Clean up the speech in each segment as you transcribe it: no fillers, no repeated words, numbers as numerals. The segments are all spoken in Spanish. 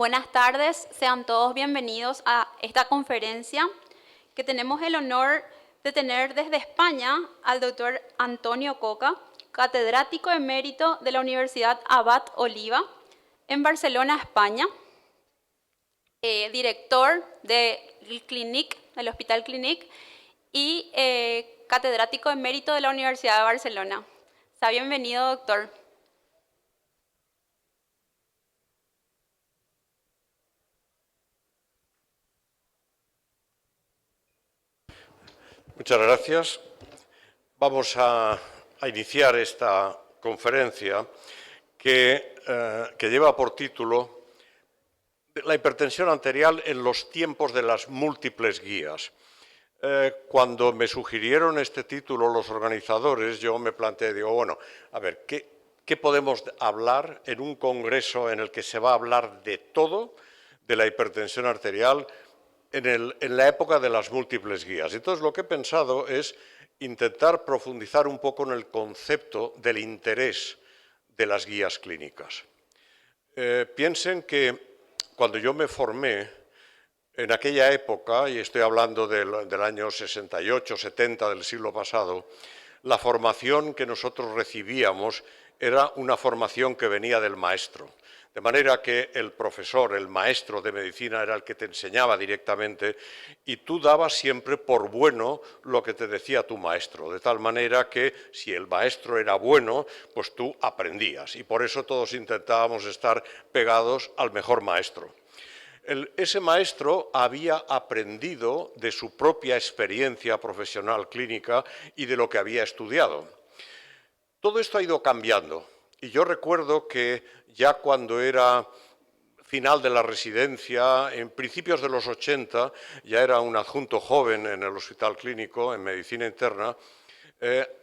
Buenas tardes, sean todos bienvenidos a esta conferencia que tenemos el honor de tener desde España al doctor Antonio Coca, catedrático emérito de la Universidad Abad Oliva en Barcelona, España, director del Hospital Clínic y catedrático emérito de la Universidad de Barcelona. Sea bienvenido, doctor. Muchas gracias. Vamos a iniciar esta conferencia que lleva por título La hipertensión arterial en los tiempos de las múltiples guías. Cuando me sugirieron este título los organizadores, yo me planteé, digo, bueno, a ver, ¿qué podemos hablar en un congreso en el que se va a hablar de todo, de la hipertensión arterial, en la época de las múltiples guías? Entonces, lo que he pensado es intentar profundizar un poco en el concepto del interés de las guías clínicas. Piensen que cuando yo me formé, en aquella época, y estoy hablando del año 68, 70 del siglo pasado, la formación que nosotros recibíamos era una formación que venía del maestro. De manera que el profesor, el maestro de medicina, era el que te enseñaba directamente y tú dabas siempre por bueno lo que te decía tu maestro. De tal manera que si el maestro era bueno, pues tú aprendías. Y por eso todos intentábamos estar pegados al mejor maestro. Ese maestro había aprendido de su propia experiencia profesional clínica y de lo que había estudiado. Todo esto ha ido cambiando y yo recuerdo que ya cuando era final de la residencia, en principios de los 80, ya era un adjunto joven en el Hospital Clínico, en medicina interna,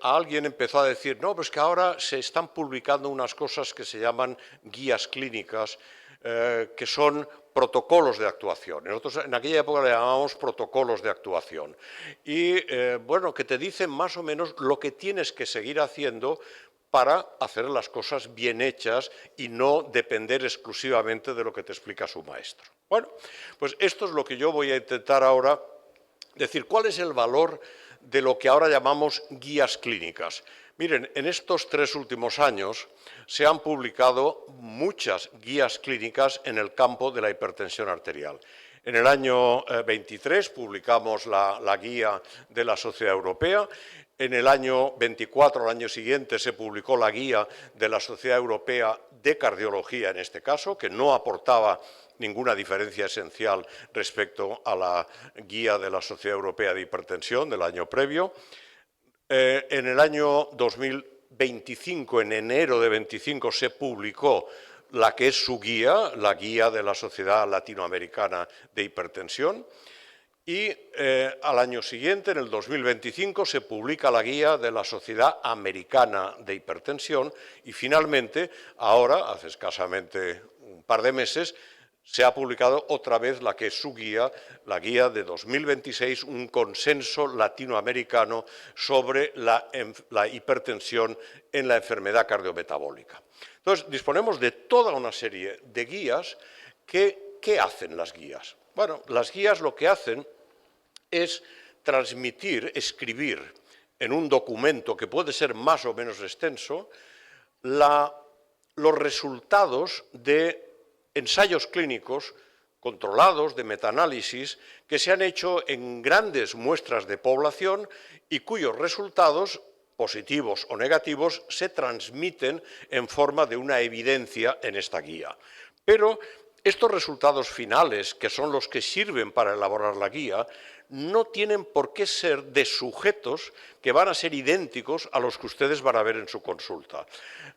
alguien empezó a decir, no, pues que ahora se están publicando unas cosas que se llaman guías clínicas, que son protocolos de actuación. Nosotros en aquella época le llamábamos protocolos de actuación. Y bueno, que te dicen más o menos lo que tienes que seguir haciendo para hacer las cosas bien hechas y no depender exclusivamente de lo que te explica su maestro. Bueno, pues esto es lo que yo voy a intentar ahora decir. ¿Cuál es el valor de lo que ahora llamamos guías clínicas? Miren, en estos 3 últimos años se han publicado muchas guías clínicas en el campo de la hipertensión arterial. En el año 23 publicamos la guía de la Sociedad Europea. En el año 24, el año siguiente, se publicó la guía de la Sociedad Europea de Cardiología, en este caso, que no aportaba ninguna diferencia esencial respecto a la guía de la Sociedad Europea de Hipertensión del año previo. En el año 2025, en enero de 25, se publicó la que es su guía, la guía de la Sociedad Latinoamericana de Hipertensión. Y al año siguiente, en el 2025, se publica la guía de la Sociedad Americana de Hipertensión y finalmente, ahora, hace escasamente un par de meses, se ha publicado otra vez la que es su guía, la guía de 2026, un consenso latinoamericano sobre la hipertensión en la enfermedad cardiometabólica. Entonces, disponemos de toda una serie de guías que, ¿qué hacen las guías? Bueno, las guías lo que hacen es transmitir, escribir en un documento que puede ser más o menos extenso, los resultados de ensayos clínicos controlados de metaanálisis que se han hecho en grandes muestras de población y cuyos resultados, positivos o negativos, se transmiten en forma de una evidencia en esta guía. Pero estos resultados finales, que son los que sirven para elaborar la guía, no tienen por qué ser de sujetos que van a ser idénticos a los que ustedes van a ver en su consulta.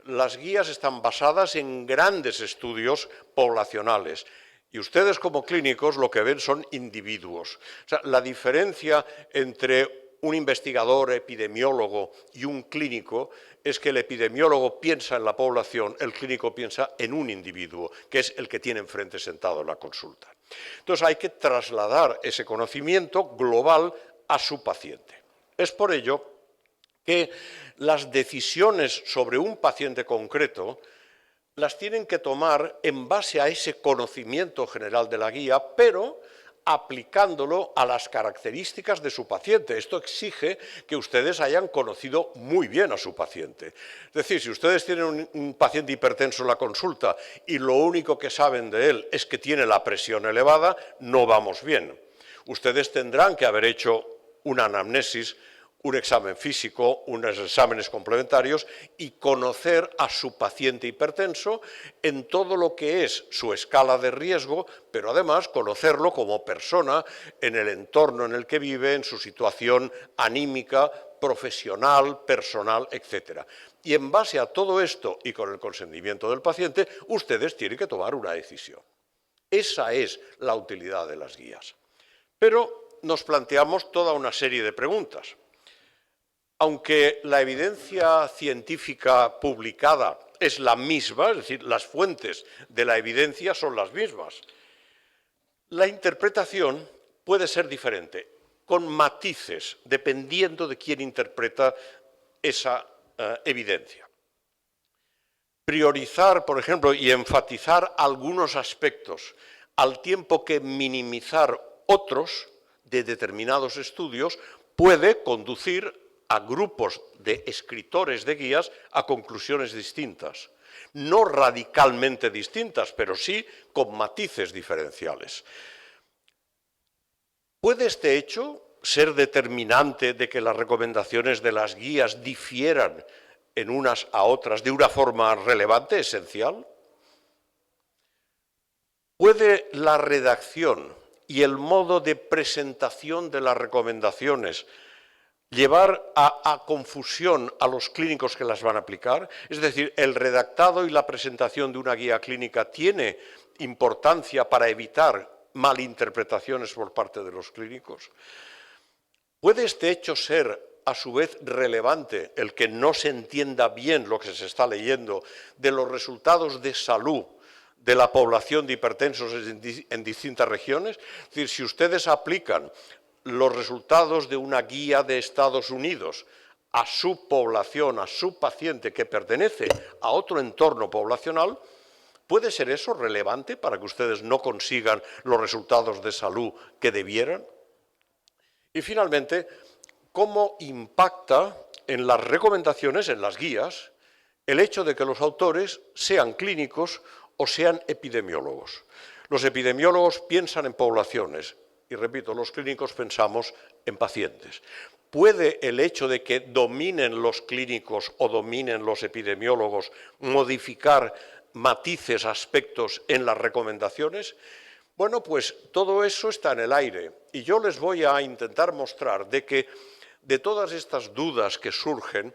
Las guías están basadas en grandes estudios poblacionales y ustedes como clínicos lo que ven son individuos. O sea, la diferencia entre un investigador epidemiólogo y un clínico es que el epidemiólogo piensa en la población, el clínico piensa en un individuo, que es el que tiene enfrente sentado en la consulta. Entonces hay que trasladar ese conocimiento global a su paciente. Es por ello que las decisiones sobre un paciente concreto las tienen que tomar en base a ese conocimiento general de la guía, pero aplicándolo a las características de su paciente. Esto exige que ustedes hayan conocido muy bien a su paciente. Es decir, si ustedes tienen un paciente hipertenso en la consulta y lo único que saben de él es que tiene la presión elevada, no vamos bien. Ustedes tendrán que haber hecho una anamnesis, un examen físico, unos exámenes complementarios y conocer a su paciente hipertenso en todo lo que es su escala de riesgo, pero además conocerlo como persona en el entorno en el que vive, en su situación anímica, profesional, personal, etc. Y en base a todo esto y con el consentimiento del paciente, ustedes tienen que tomar una decisión. Esa es la utilidad de las guías. Pero nos planteamos toda una serie de preguntas. Aunque la evidencia científica publicada es la misma, es decir, las fuentes de la evidencia son las mismas, la interpretación puede ser diferente, con matices, dependiendo de quién interpreta esa evidencia. Priorizar, por ejemplo, y enfatizar algunos aspectos, al tiempo que minimizar otros de determinados estudios, puede conducir a grupos de escritores de guías a conclusiones distintas. No radicalmente distintas, pero sí con matices diferenciales. ¿Puede este hecho ser determinante de que las recomendaciones de las guías difieran en unas a otras de una forma relevante, esencial? ¿Puede la redacción y el modo de presentación de las recomendaciones llevar a confusión a los clínicos que las van a aplicar? Es decir, ¿el redactado y la presentación de una guía clínica tiene importancia para evitar malinterpretaciones por parte de los clínicos? ¿Puede este hecho ser a su vez relevante, el que no se entienda bien lo que se está leyendo, de los resultados de salud de la población de hipertensos en distintas regiones? Es decir, si ustedes aplican los resultados de una guía de Estados Unidos a su población, a su paciente que pertenece a otro entorno poblacional, ¿puede ser eso relevante para que ustedes no consigan los resultados de salud que debieran? Y finalmente, ¿cómo impacta en las recomendaciones, en las guías, el hecho de que los autores sean clínicos o sean epidemiólogos? Los epidemiólogos piensan en poblaciones y, repito, los clínicos pensamos en pacientes. ¿Puede el hecho de que dominen los clínicos o dominen los epidemiólogos modificar matices, aspectos en las recomendaciones? Bueno, pues todo eso está en el aire y yo les voy a intentar mostrar de que de todas estas dudas que surgen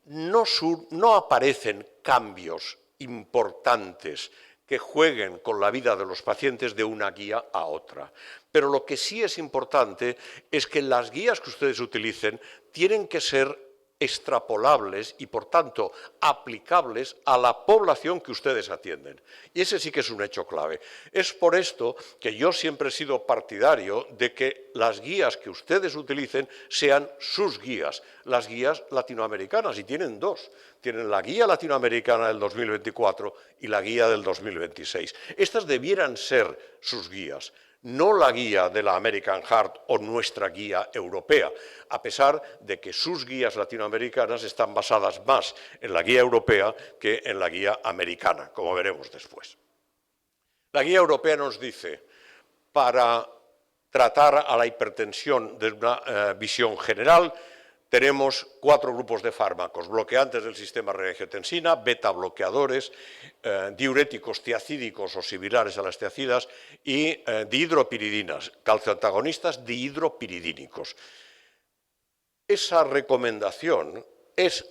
no aparecen cambios importantes que jueguen con la vida de los pacientes de una guía a otra. Pero lo que sí es importante es que las guías que ustedes utilicen tienen que ser extrapolables y, por tanto, aplicables a la población que ustedes atienden. Y ese sí que es un hecho clave. Es por esto que yo siempre he sido partidario de que las guías que ustedes utilicen sean sus guías, las guías latinoamericanas, y tienen dos. Tienen la guía latinoamericana del 2024 y la guía del 2026. Estas debieran ser sus guías, no la guía de la American Heart o nuestra guía europea, a pesar de que sus guías latinoamericanas están basadas más en la guía europea que en la guía americana, como veremos después. La guía europea nos dice, para tratar a la hipertensión de una visión general, tenemos 4 grupos de fármacos: bloqueantes del sistema renin-angiotensina, beta bloqueadores, diuréticos tiacídicos o similares a las tiacidas y dihidropiridinas, calcioantagonistas dihidropiridínicos. Esa recomendación es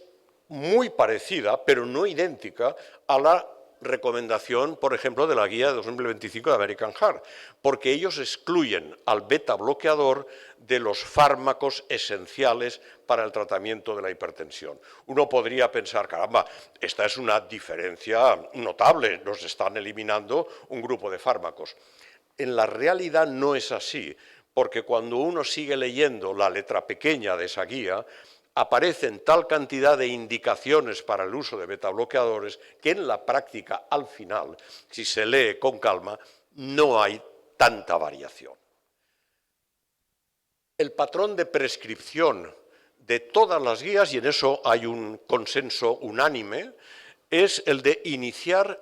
muy parecida, pero no idéntica, a la recomendación, por ejemplo, de la guía de 2025 de American Heart, porque ellos excluyen al beta bloqueador de los fármacos esenciales para el tratamiento de la hipertensión. Uno podría pensar, caramba, esta es una diferencia notable, nos están eliminando un grupo de fármacos. En la realidad no es así, porque cuando uno sigue leyendo la letra pequeña de esa guía, aparecen tal cantidad de indicaciones para el uso de betabloqueadores que en la práctica, al final, si se lee con calma, no hay tanta variación. El patrón de prescripción de todas las guías, y en eso hay un consenso unánime, es el de iniciar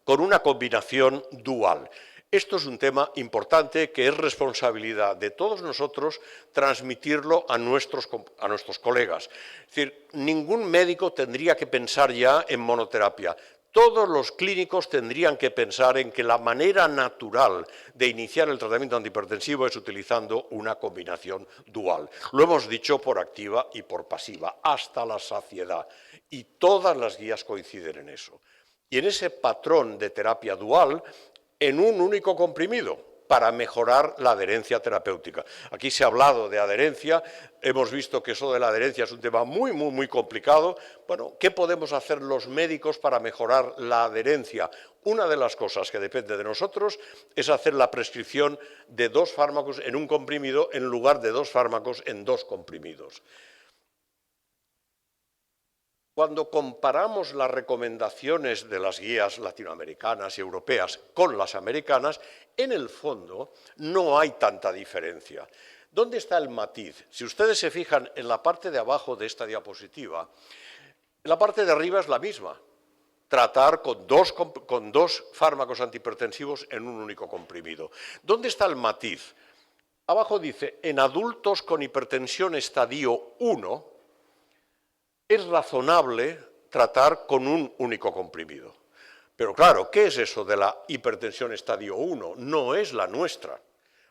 con una combinación dual. Esto es un tema importante que es responsabilidad de todos nosotros transmitirlo a nuestros colegas. Es decir, ningún médico tendría que pensar ya en monoterapia. Todos los clínicos tendrían que pensar en que la manera natural de iniciar el tratamiento antihipertensivo es utilizando una combinación dual. Lo hemos dicho por activa y por pasiva, hasta la saciedad. Y todas las guías coinciden en eso. Y en ese patrón de terapia dual, en un único comprimido, para mejorar la adherencia terapéutica. Aquí se ha hablado de adherencia, hemos visto que eso de la adherencia es un tema muy complicado. Bueno, ¿qué podemos hacer los médicos para mejorar la adherencia? Una de las cosas que depende de nosotros es hacer la prescripción de 2 fármacos en un comprimido en lugar de 2 fármacos en 2 comprimidos. Cuando comparamos las recomendaciones de las guías latinoamericanas y europeas con las americanas, en el fondo no hay tanta diferencia. ¿Dónde está el matiz? Si ustedes se fijan en la parte de abajo de esta diapositiva, la parte de arriba es la misma. Tratar con dos fármacos antihipertensivos en un único comprimido. ¿Dónde está el matiz? Abajo dice, en adultos con hipertensión estadio 1, es razonable tratar con un único comprimido. Pero claro, ¿qué es eso de la hipertensión estadio 1? No es la nuestra,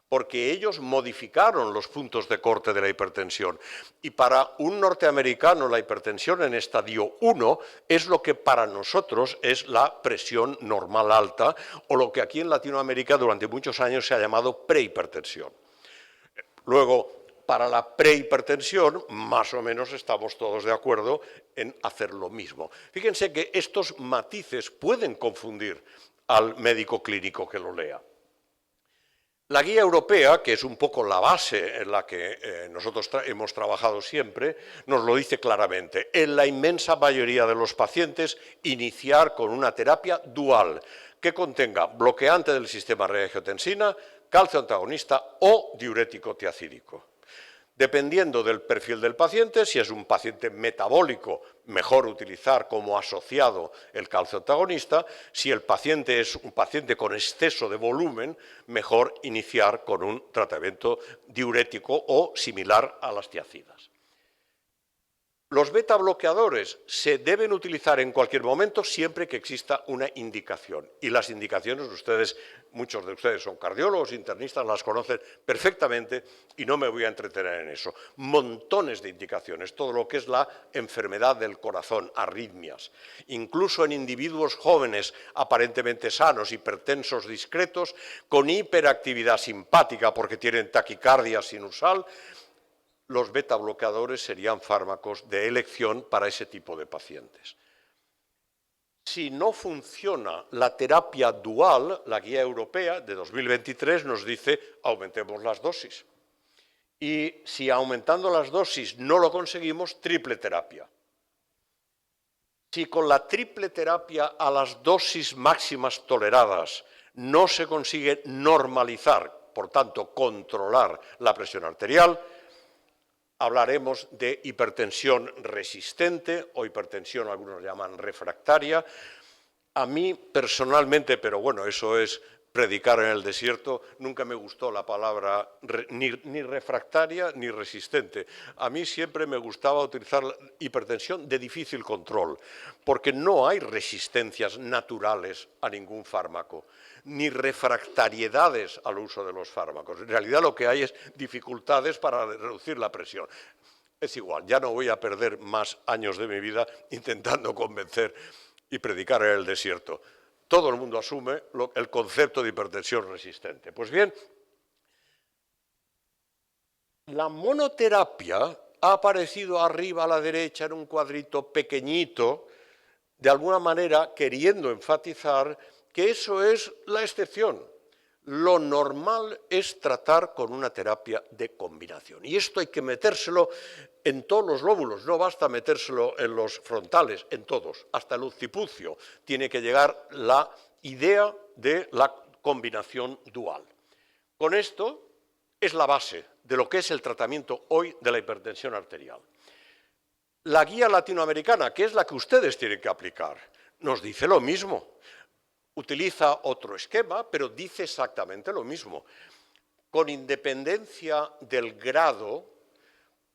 porque ellos modificaron los puntos de corte de la hipertensión. Y para un norteamericano la hipertensión en estadio 1 es lo que para nosotros es la presión normal alta, o lo que aquí en Latinoamérica durante muchos años se ha llamado prehipertensión. Luego, para la prehipertensión, más o menos estamos todos de acuerdo en hacer lo mismo. Fíjense que estos matices pueden confundir al médico clínico que lo lea. La guía europea, que es un poco la base en la que nosotros hemos trabajado siempre, nos lo dice claramente. En la inmensa mayoría de los pacientes, iniciar con una terapia dual que contenga bloqueante del sistema reangiotensina, calcio antagonista o diurético tiacídico. Dependiendo del perfil del paciente, si es un paciente metabólico, mejor utilizar como asociado el calcio antagonista. Si el paciente es un paciente con exceso de volumen, mejor iniciar con un tratamiento diurético o similar a las tiazidas. Los beta bloqueadores se deben utilizar en cualquier momento siempre que exista una indicación. Y las indicaciones, muchos de ustedes son cardiólogos, internistas, las conocen perfectamente y no me voy a entretener en eso. Montones de indicaciones, todo lo que es la enfermedad del corazón, arritmias. Incluso en individuos jóvenes, aparentemente sanos, hipertensos discretos, con hiperactividad simpática porque tienen taquicardia sinusal, los beta bloqueadores serían fármacos de elección para ese tipo de pacientes. Si no funciona la terapia dual, la guía europea de 2023 nos dice aumentemos las dosis. Y si aumentando las dosis no lo conseguimos, triple terapia. Si con la triple terapia a las dosis máximas toleradas no se consigue normalizar, por tanto controlar la presión arterial, hablaremos de hipertensión resistente o hipertensión, algunos llaman refractaria. A mí personalmente, pero bueno, eso es predicar en el desierto, nunca me gustó la palabra ni refractaria ni resistente. A mí siempre me gustaba utilizar hipertensión de difícil control, porque no hay resistencias naturales a ningún fármaco, ni refractariedades al uso de los fármacos. En realidad lo que hay es dificultades para reducir la presión. Es igual, ya no voy a perder más años de mi vida intentando convencer y predicar en el desierto. Todo el mundo asume el concepto de hipertensión resistente. Pues bien, la monoterapia ha aparecido arriba a la derecha en un cuadrito pequeñito, de alguna manera queriendo enfatizar que eso es la excepción. lo normal es tratar con una terapia de combinación. Y esto hay que metérselo en todos los lóbulos, no basta metérselo en los frontales, en todos, hasta el occipucio. Tiene que llegar la idea de la combinación dual. Con esto es la base de lo que es el tratamiento hoy de la hipertensión arterial. La guía latinoamericana, que es la que ustedes tienen que aplicar, nos dice lo mismo. Utiliza otro esquema, pero dice exactamente lo mismo. Con independencia del grado,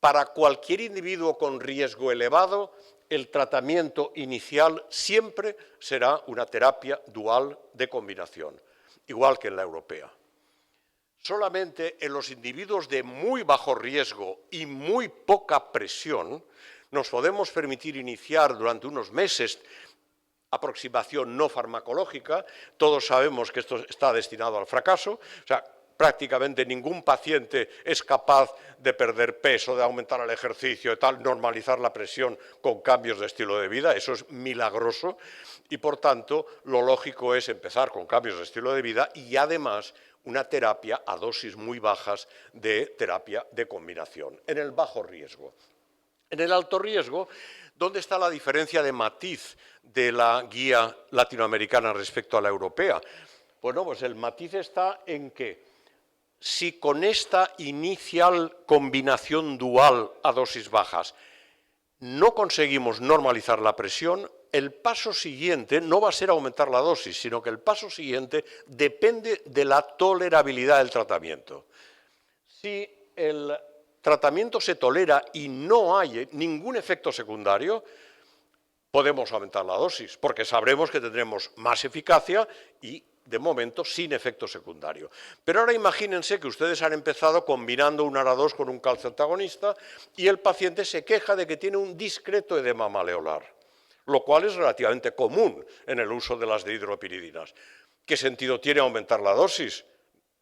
para cualquier individuo con riesgo elevado, el tratamiento inicial siempre será una terapia dual de combinación, igual que en la europea. Solamente en los individuos de muy bajo riesgo y muy poca presión nos podemos permitir iniciar durante unos meses aproximación no farmacológica. Todos sabemos que esto está destinado al fracaso. O sea, prácticamente ningún paciente es capaz de perder peso, de aumentar el ejercicio, de tal, normalizar la presión con cambios de estilo de vida. Eso es milagroso y, por tanto, lo lógico es empezar con cambios de estilo de vida y, además, una terapia a dosis muy bajas de terapia de combinación, en el bajo riesgo. En el alto riesgo, ¿dónde está la diferencia de matiz de la guía latinoamericana respecto a la europea? Bueno, pues el matiz está en que si con esta inicial combinación dual a dosis bajas no conseguimos normalizar la presión, el paso siguiente no va a ser aumentar la dosis, sino que el paso siguiente depende de la tolerabilidad del tratamiento. Si el tratamiento se tolera y no hay ningún efecto secundario, podemos aumentar la dosis, porque sabremos que tendremos más eficacia y, de momento, sin efecto secundario. Pero ahora imagínense que ustedes han empezado combinando un ARA2 con un calcio antagonista y el paciente se queja de que tiene un discreto edema maleolar, lo cual es relativamente común en el uso de las dihidropiridinas. ¿Qué sentido tiene aumentar la dosis?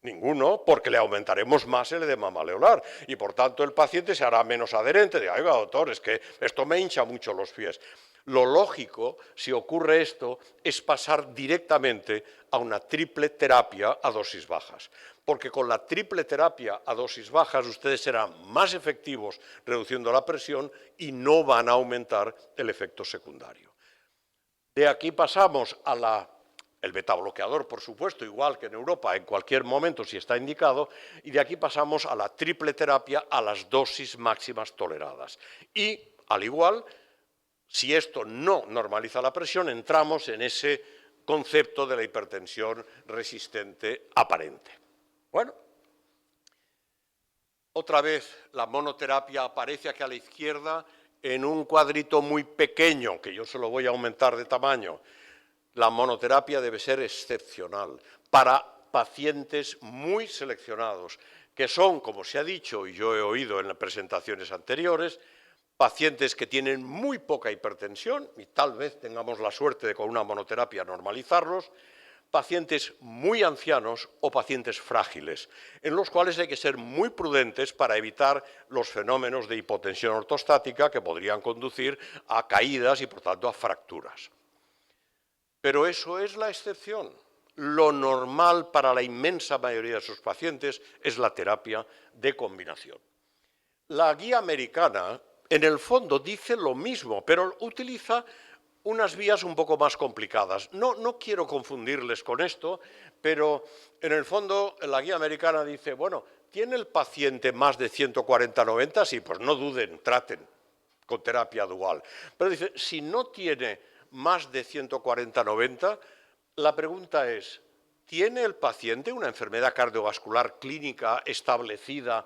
Ninguno, porque le aumentaremos más el edema maleolar y, por tanto, el paciente se hará menos adherente. Diga, oiga, doctor, es que esto me hincha mucho los pies. Lo lógico, si ocurre esto, es pasar directamente a una triple terapia a dosis bajas, porque con la triple terapia a dosis bajas ustedes serán más efectivos reduciendo la presión y no van a aumentar el efecto secundario. De aquí pasamos a el betabloqueador, por supuesto, igual que en Europa, en cualquier momento si está indicado, y de aquí pasamos a la triple terapia a las dosis máximas toleradas. Y, al igual, si esto no normaliza la presión, entramos en ese concepto de la hipertensión resistente aparente. Bueno, otra vez la monoterapia aparece aquí a la izquierda en un cuadrito muy pequeño, que yo se lo voy a aumentar de tamaño. La monoterapia debe ser excepcional para pacientes muy seleccionados, que son, como se ha dicho y yo he oído en las presentaciones anteriores, pacientes que tienen muy poca hipertensión y tal vez tengamos la suerte de con una monoterapia normalizarlos, pacientes muy ancianos o pacientes frágiles, en los cuales hay que ser muy prudentes para evitar los fenómenos de hipotensión ortostática que podrían conducir a caídas y, por tanto, a fracturas. Pero eso es la excepción. Lo normal para la inmensa mayoría de sus pacientes es la terapia de combinación. La guía americana, en el fondo, dice lo mismo, pero utiliza unas vías un poco más complicadas. No quiero confundirles con esto, pero en el fondo la guía americana dice, bueno, ¿tiene el paciente más de 140/90? Sí, pues no duden, traten con terapia dual. Pero dice, si no tiene más de 140/90, la pregunta es, ¿tiene el paciente una enfermedad cardiovascular clínica establecida,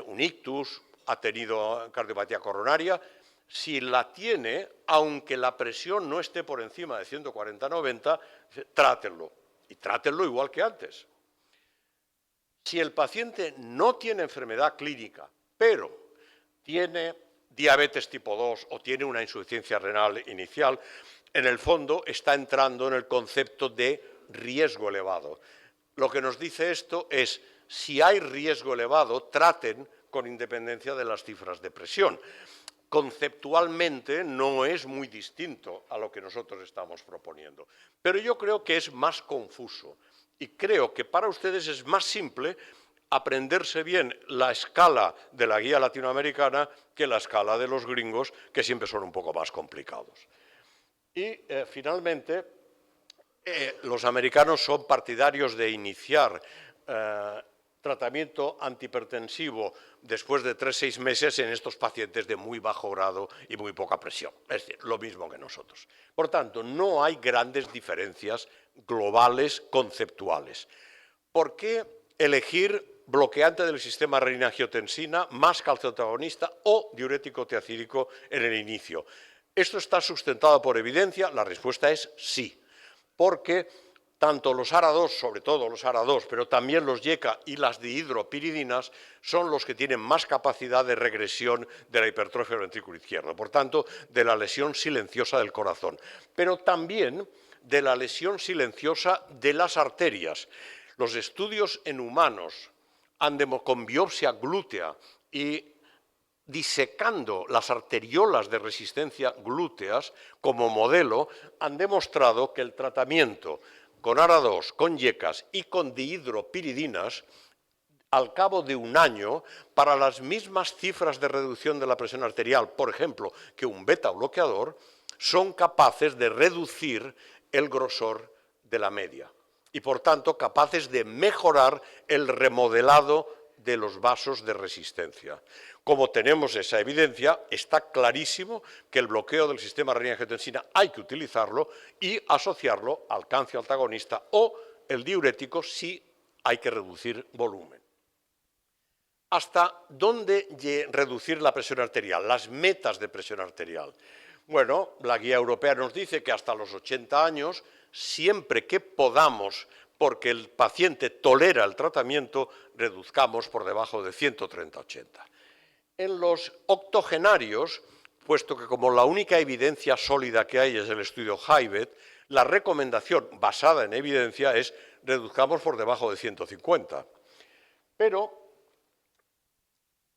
un ictus, ha tenido cardiopatía coronaria? Si la tiene, aunque la presión no esté por encima de 140/90, trátenlo, y trátenlo igual que antes. Si el paciente no tiene enfermedad clínica, pero tiene diabetes tipo 2 o tiene una insuficiencia renal inicial, en el fondo está entrando en el concepto de riesgo elevado. Lo que nos dice esto es, si hay riesgo elevado, traten con independencia de las cifras de presión. Conceptualmente no es muy distinto a lo que nosotros estamos proponiendo, pero yo creo que es más confuso Y creo que para ustedes es más simple aprenderse bien la escala de la guía latinoamericana que la escala de los gringos, que siempre son un poco más complicados. Y finalmente, los americanos son partidarios de iniciar tratamiento antihipertensivo después de 3-6 meses en estos pacientes de muy bajo grado y muy poca presión, es decir, lo mismo que nosotros. Por tanto, no hay grandes diferencias globales conceptuales. ¿Por qué elegir bloqueante del sistema renina-angiotensina más calcitoagonista o diurético tiacídico en el inicio? ¿Esto está sustentado por evidencia? La respuesta es sí, porque tanto los ARA2, sobre todo los ARA2, pero también los YECA y las dihidropiridinas son los que tienen más capacidad de regresión de la hipertrofia del ventrículo izquierdo, por tanto, de la lesión silenciosa del corazón, pero también de la lesión silenciosa de las arterias. Los estudios en humanos con biopsia glútea y disecando las arteriolas de resistencia glúteas como modelo, han demostrado que el tratamiento con ARA2, con YECAS y con dihidropiridinas, al cabo de un año, para las mismas cifras de reducción de la presión arterial, por ejemplo, que un beta bloqueador, son capaces de reducir el grosor de la media y, por tanto, capaces de mejorar el remodelado de los vasos de resistencia. Como tenemos esa evidencia, está clarísimo que el bloqueo del sistema renina-angiotensina hay que utilizarlo y asociarlo al calcio antagonista o el diurético si hay que reducir volumen. ¿Hasta dónde reducir la presión arterial? Las metas de presión arterial. Bueno, la guía europea nos dice que hasta los 80 años, siempre que podamos, porque el paciente tolera el tratamiento, reduzcamos por debajo de 130-80. En los octogenarios, puesto que como la única evidencia sólida que hay es el estudio HIVET, la recomendación basada en evidencia es reduzcamos por debajo de 150. Pero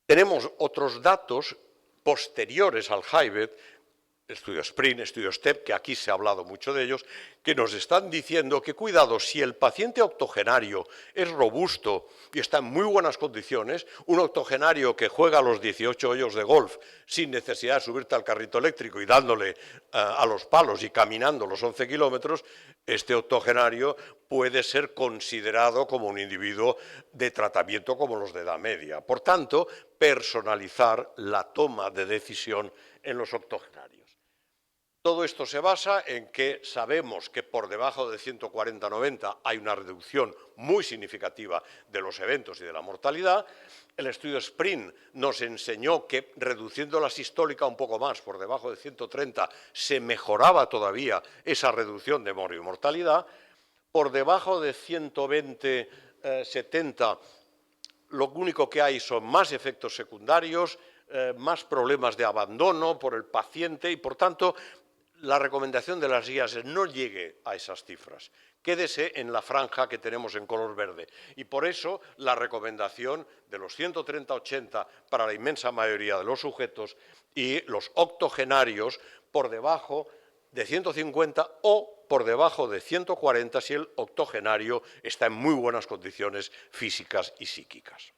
tenemos otros datos posteriores al HIVET, estudio SPRINT, estudio STEP, que aquí se ha hablado mucho de ellos, que nos están diciendo que, cuidado, si el paciente octogenario es robusto y está en muy buenas condiciones, un octogenario que juega a los 18 hoyos de golf sin necesidad de subirte al carrito eléctrico y dándole a los palos y caminando los 11 kilómetros, este octogenario puede ser considerado como un individuo de tratamiento como los de edad media. Por tanto, personalizar la toma de decisión en los octogenarios. Todo esto se basa en que sabemos que por debajo de 140-90 hay una reducción muy significativa de los eventos y de la mortalidad. El estudio SPRINT nos enseñó que reduciendo la sistólica un poco más, por debajo de 130, se mejoraba todavía esa reducción de mortalidad. Por debajo de 120-70, lo único que hay son más efectos secundarios, más problemas de abandono por el paciente y, por tanto, la recomendación de las guías es no llegue a esas cifras, quédese en la franja que tenemos en color verde. Y por eso la recomendación de los 130-80 para la inmensa mayoría de los sujetos y los octogenarios por debajo de 150 o por debajo de 140 si el octogenario está en muy buenas condiciones físicas y psíquicas.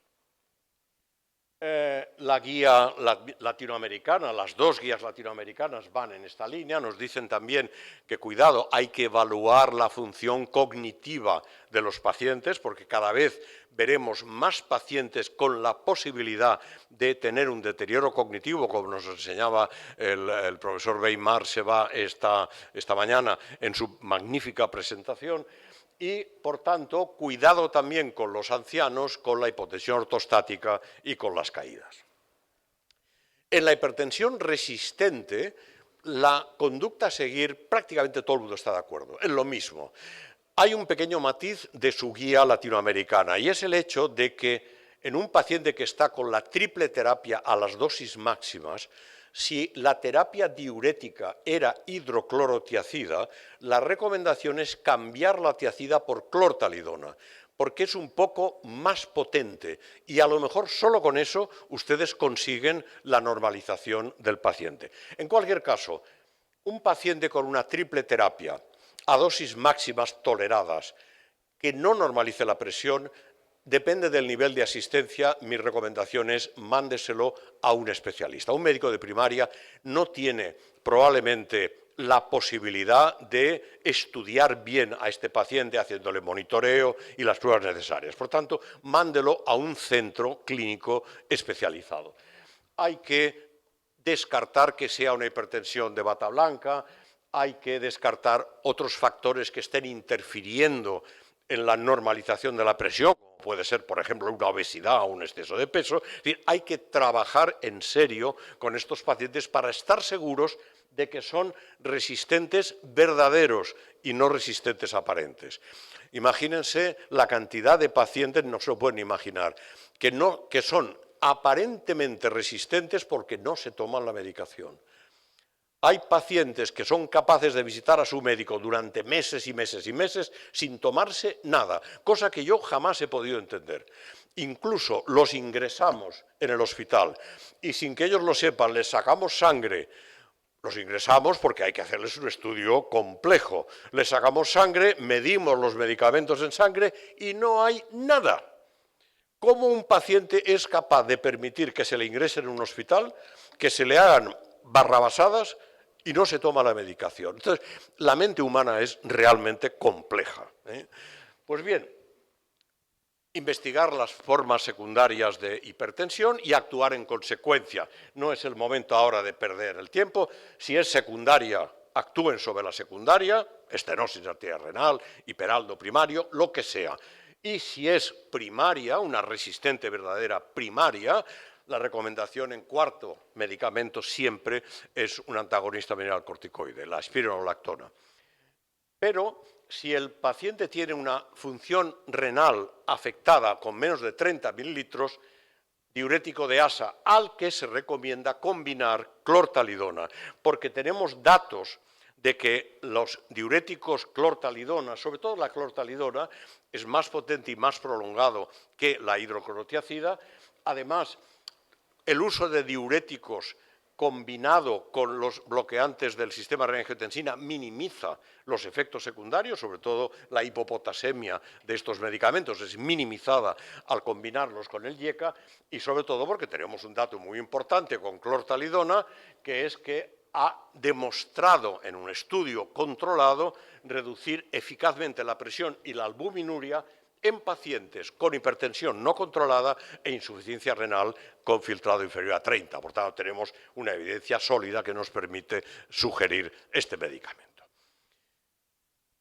La guía latinoamericana, las dos guías latinoamericanas van en esta línea, nos dicen también que, cuidado, hay que evaluar la función cognitiva de los pacientes, porque cada vez veremos más pacientes con la posibilidad de tener un deterioro cognitivo, como nos enseñaba el profesor Weimar Seba esta mañana en su magnífica presentación. Y, por tanto, cuidado también con los ancianos, con la hipotensión ortostática y con las caídas. En la hipertensión resistente, la conducta a seguir, prácticamente todo el mundo está de acuerdo, es lo mismo. Hay un pequeño matiz de su guía latinoamericana y es el hecho de que en un paciente que está con la triple terapia a las dosis máximas, si la terapia diurética era hidroclorotiacida, la recomendación es cambiar la tiacida por clortalidona, porque es un poco más potente y a lo mejor solo con eso ustedes consiguen la normalización del paciente. En cualquier caso, un paciente con una triple terapia a dosis máximas toleradas que no normalice la presión, depende del nivel de asistencia. Mi recomendación es mándeselo a un especialista. Un médico de primaria no tiene probablemente la posibilidad de estudiar bien a este paciente haciéndole monitoreo y las pruebas necesarias. Por tanto, mándelo a un centro clínico especializado. Hay que descartar que sea una hipertensión de bata blanca, hay que descartar otros factores que estén interfiriendo en la normalización de la presión, como puede ser, por ejemplo, una obesidad o un exceso de peso. Es decir, hay que trabajar en serio con estos pacientes para estar seguros de que son resistentes verdaderos y no resistentes aparentes. Imagínense la cantidad de pacientes, no se lo pueden imaginar, que son aparentemente resistentes porque no se toman la medicación. Hay pacientes que son capaces de visitar a su médico durante meses y meses y meses sin tomarse nada, cosa que yo jamás he podido entender. Incluso los ingresamos en el hospital y sin que ellos lo sepan les sacamos sangre. Los ingresamos porque hay que hacerles un estudio complejo. Les sacamos sangre, medimos los medicamentos en sangre y no hay nada. ¿Cómo un paciente es capaz de permitir que se le ingrese en un hospital, que se le hagan barrabasadas y no se toma la medicación? Entonces, la mente humana es realmente compleja, ¿eh? Pues bien, investigar las formas secundarias de hipertensión y actuar en consecuencia. No es el momento ahora de perder el tiempo. Si es secundaria, actúen sobre la secundaria, estenosis arterial renal, hiperaldo primario, lo que sea. Y si es primaria, una resistente verdadera primaria, la recomendación en cuarto medicamento siempre es un antagonista mineralocorticoide, la espironolactona. Pero si el paciente tiene una función renal afectada con menos de 30 mililitros, diurético de asa al que se recomienda combinar clortalidona, porque tenemos datos de que los diuréticos clortalidona, sobre todo la clortalidona, es más potente y más prolongado que la hidroclorotiazida. Además, el uso de diuréticos combinado con los bloqueantes del sistema renina-angiotensina minimiza los efectos secundarios, sobre todo la hipopotasemia de estos medicamentos es minimizada al combinarlos con el IECA, y sobre todo porque tenemos un dato muy importante con clortalidona, que es que ha demostrado en un estudio controlado reducir eficazmente la presión y la albuminuria en pacientes con hipertensión no controlada e insuficiencia renal con filtrado inferior a 30. Por tanto, tenemos una evidencia sólida que nos permite sugerir este medicamento.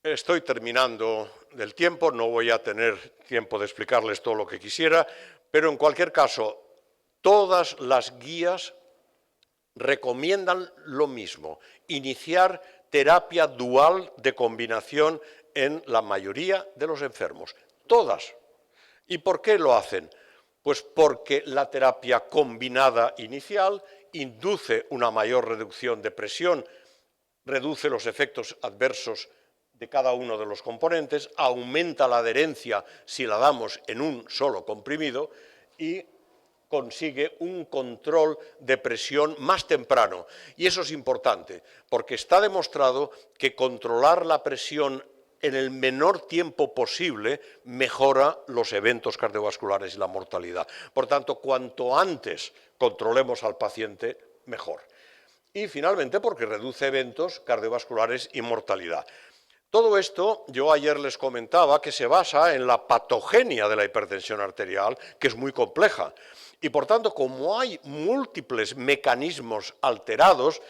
Estoy terminando del tiempo, no voy a tener tiempo de explicarles todo lo que quisiera, pero en cualquier caso, todas las guías recomiendan lo mismo: iniciar terapia dual de combinación en la mayoría de los enfermos. Todas. ¿Y por qué lo hacen? Pues porque la terapia combinada inicial induce una mayor reducción de presión, reduce los efectos adversos de cada uno de los componentes, aumenta la adherencia si la damos en un solo comprimido y consigue un control de presión más temprano. Y eso es importante, porque está demostrado que controlar la presión en el menor tiempo posible mejora los eventos cardiovasculares y la mortalidad. Por tanto, cuanto antes controlemos al paciente, mejor. Y finalmente, porque reduce eventos cardiovasculares y mortalidad. Todo esto, yo ayer les comentaba que se basa en la patogenia de la hipertensión arterial, que es muy compleja. Y por tanto, como hay múltiples mecanismos alterados,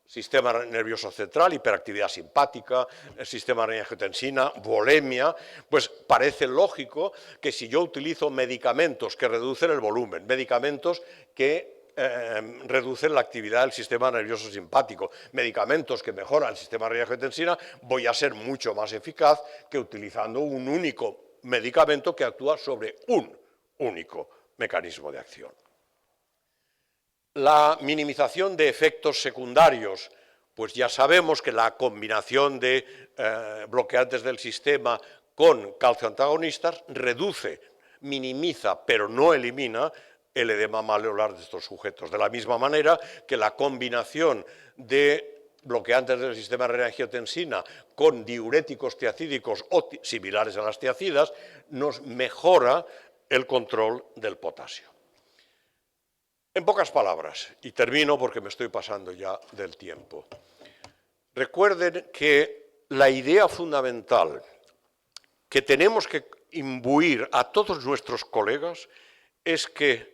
sistema nervioso central, hiperactividad simpática, el sistema renina-angiotensina, volemia, pues parece lógico que si yo utilizo medicamentos que reducen el volumen, medicamentos que reducen la actividad del sistema nervioso simpático, medicamentos que mejoran el sistema renina-angiotensina, voy a ser mucho más eficaz que utilizando un único medicamento que actúa sobre un único mecanismo de acción. La minimización de efectos secundarios, pues ya sabemos que la combinación de bloqueantes del sistema con calcio antagonistas reduce, minimiza, pero no elimina el edema malleolar de estos sujetos. De la misma manera que la combinación de bloqueantes del sistema de renina-angiotensina con diuréticos tiacídicos o similares a las tiacidas, nos mejora el control del potasio. En pocas palabras, y termino porque me estoy pasando ya del tiempo, recuerden que la idea fundamental que tenemos que imbuir a todos nuestros colegas es que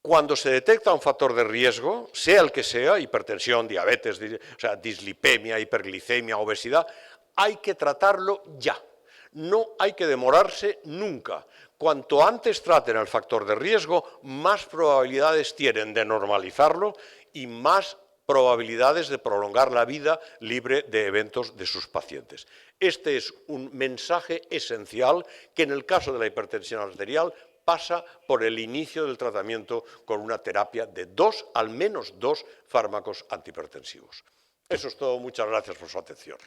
cuando se detecta un factor de riesgo, sea el que sea, hipertensión, diabetes, o sea, dislipemia, hiperglicemia, obesidad, hay que tratarlo ya. No hay que demorarse nunca. Cuanto antes traten el factor de riesgo, más probabilidades tienen de normalizarlo y más probabilidades de prolongar la vida libre de eventos de sus pacientes. Este es un mensaje esencial que en el caso de la hipertensión arterial pasa por el inicio del tratamiento con una terapia de al menos dos fármacos antihipertensivos. Eso es todo. Muchas gracias por su atención.